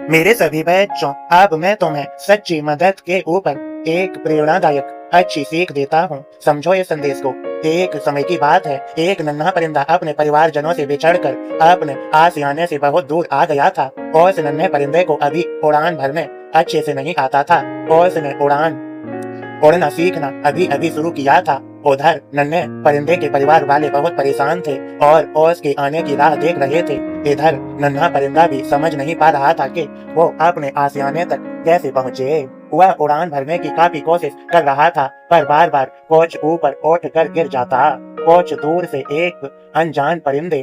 मेरे सभी बच्चों, अब मैं तुम्हें सच्ची मदद के ऊपर एक प्रेरणादायक अच्छी सीख देता हूँ। समझो इस संदेश को। एक समय की बात है, एक नन्हा परिंदा अपने परिवारजनों से बिछड़कर अपने आशियाने से बहुत दूर आ गया था। और उस नन्हे परिंदे को अभी उड़ान भरने अच्छे से नहीं आता था और उसने उड़ना सीखना अभी अभी शुरू किया था। उधर नन्हे परिंदे के परिवार वाले बहुत परेशान थे और ओस के आने की राह देख रहे थे। इधर नन्हा परिंदा भी समझ नहीं पा रहा था कि वो अपने आशियाने तक कैसे पहुँचे। वह उड़ान भरने की काफी कोशिश कर रहा था, पर बार बार कोच ऊपर उठ कर गिर जाता। कोच दूर से एक अनजान परिंदे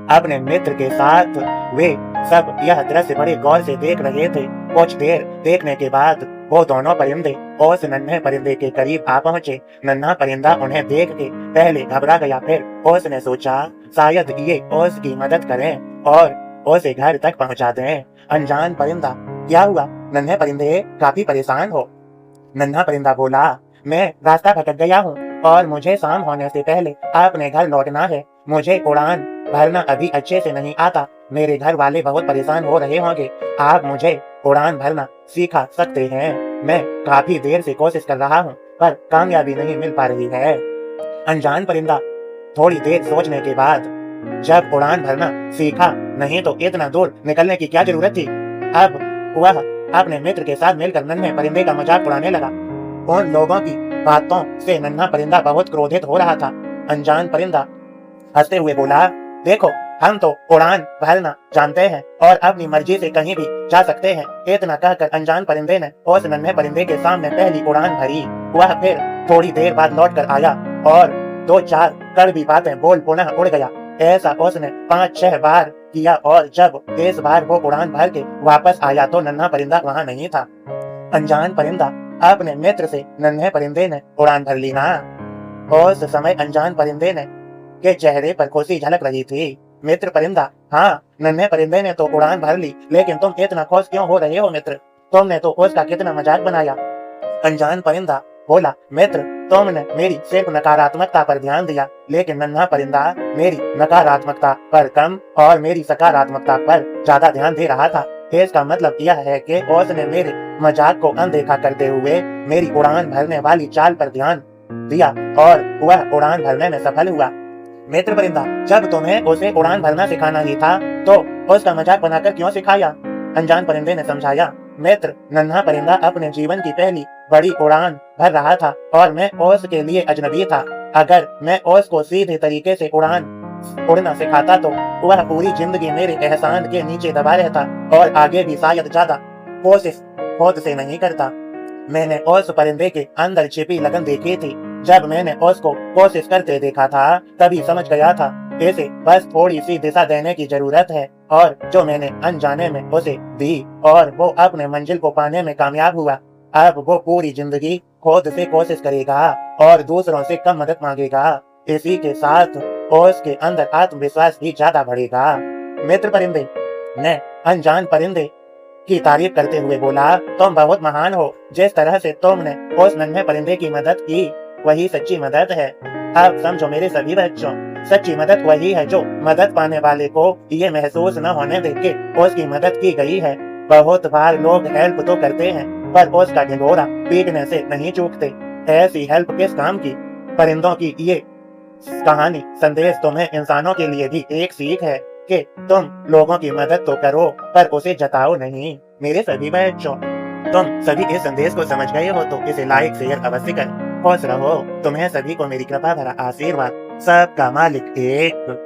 अपने मित्र के साथ वे सब यह दृश्य बड़े गौर से देख रहे थे। कुछ देर देखने के बाद वो दोनों परिंदे उस नन्हे परिंदे के करीब आ पहुंचे। नन्हा परिंदा उन्हें देख के पहले घबरा गया, फिर उसने सोचा शायद ये उसकी मदद करें और उसे घर तक पहुंचा दें। अनजान परिंदा, क्या हुआ? नन्हे परिंदे काफी परेशान हो। नन्हा परिंदा बोला, मैं रास्ता भटक गया हूँ और मुझे शाम होने से पहले अपने घर लौटना है। मुझे उड़ान भरना अभी अच्छे से नहीं आता। मेरे घर वाले बहुत परेशान हो रहे होंगे। आप मुझे उड़ान भरना सिखा सकते हैं? मैं काफी देर से कोशिश कर रहा हूँ, पर कामयाबी नहीं मिल पा रही है। अनजान परिंदा थोड़ी देर सोचने के बाद, जब उड़ान भरना सीखा नहीं तो इतना दूर निकलने की क्या जरूरत थी। अब वह अपने मित्र के साथ मिलकर नन्हे परिंदे का मजाक उड़ाने लगा। उन लोगों की बातों से नन्हा परिंदा बहुत क्रोधित हो रहा था। अनजान परिंदा हंसते हुए बोला, देखो, हम तो उड़ान भरना जानते हैं और अपनी मर्जी से कहीं भी जा सकते हैं। इतना कहकर अनजान परिंदे ने उस नन्हे परिंदे के सामने पहली उड़ान भरी। वह फिर थोड़ी देर बाद लौट कर आया और दो चार कड़वी बातें बोल पुनः उड़ गया। ऐसा उसने 5-6 बार किया और जब इस बार वो उड़ान भर के वापस आया तो नन्हा परिंदा वहां नहीं था। अनजान परिंदा अपने मित्र से नन्हे परिंदे ने उड़ान भर ली ना। उस समय अनजान परिंदे ने के चेहरे पर खुशी झलक रही थी। मित्र परिंदा, हाँ, नन्हे परिंदे ने तो उड़ान भर ली, लेकिन तुम इतना खुश क्यों हो रहे हो मित्र? तुमने तो उसका कितना मजाक बनाया। अनजान परिंदा बोला, मित्र, तुमने मेरी सिर्फ नकारात्मकता पर ध्यान दिया, लेकिन नन्हा परिंदा मेरी नकारात्मकता पर कम और मेरी सकारात्मकता पर ज्यादा ध्यान दे रहा था। इसका मतलब यह है कि उसने मेरे मजाक को अनदेखा करते हुए मेरी उड़ान भरने वाली चाल पर ध्यान दिया और वह उड़ान भरने में सफल हुआ। मित्र परिंदा, जब तुम्हें उसे उड़ान भरना सिखाना ही था तो उसका मजाक बनाकर क्यों सिखाया? अनजान परिंदे ने समझाया। मित्र, नन्हा परिंदा अपने जीवन की पहली बड़ी उड़ान भर रहा था और मैं उसके लिए अजनबी था। अगर मैं उसको सीधे तरीके से उड़ना सिखाता तो वह पूरी जिंदगी मेरे एहसान के नीचे दबा रहता और आगे भी शायद ज्यादा कोशिश खुद से नहीं करता। मैंने उस परिंदे के अंदर छिपी लगन देखी थी। जब मैंने उसको कोशिश करते देखा था तभी समझ गया था इसे बस थोड़ी सी दिशा देने की जरूरत है, और जो मैंने अनजाने में उसे दी और वो अपने मंजिल को पाने में कामयाब हुआ। अब वो पूरी जिंदगी खुद से कोशिश करेगा और दूसरों से कम मदद मांगेगा। इसी के साथ उसके अंदर आत्मविश्वास भी ज्यादा बढ़ेगा। मित्र परिंदे ने अनजान परिंदे की तारीफ करते हुए बोला, तुम बहुत महान हो। जिस तरह से तुमने उस नन्हे परिंदे की मदद की वही सच्ची मदद है। अब समझो मेरे सभी बच्चों, सच्ची मदद वही है जो मदद पाने वाले को ये महसूस न होने दे कि उसकी मदद की गई है। बहुत बार लोग हेल्प तो करते हैं पर उसका ढिंढोरा पीटने से नहीं चूकते। ऐसी हेल्प किस काम की? परिंदों की ये कहानी संदेश तुम्हें इंसानों के लिए भी एक सीख है कि तुम लोगों की मदद तो करो पर उसे जताओ नहीं। मेरे सभी बच्चों, तुम सभी इस संदेश को समझ गए हो तो इसे लाइक शेयर अवश्य करें। खुश रहो। तुम्हें सभी को मेरी कृपा भरा आशीर्वाद। सबका मालिक एक।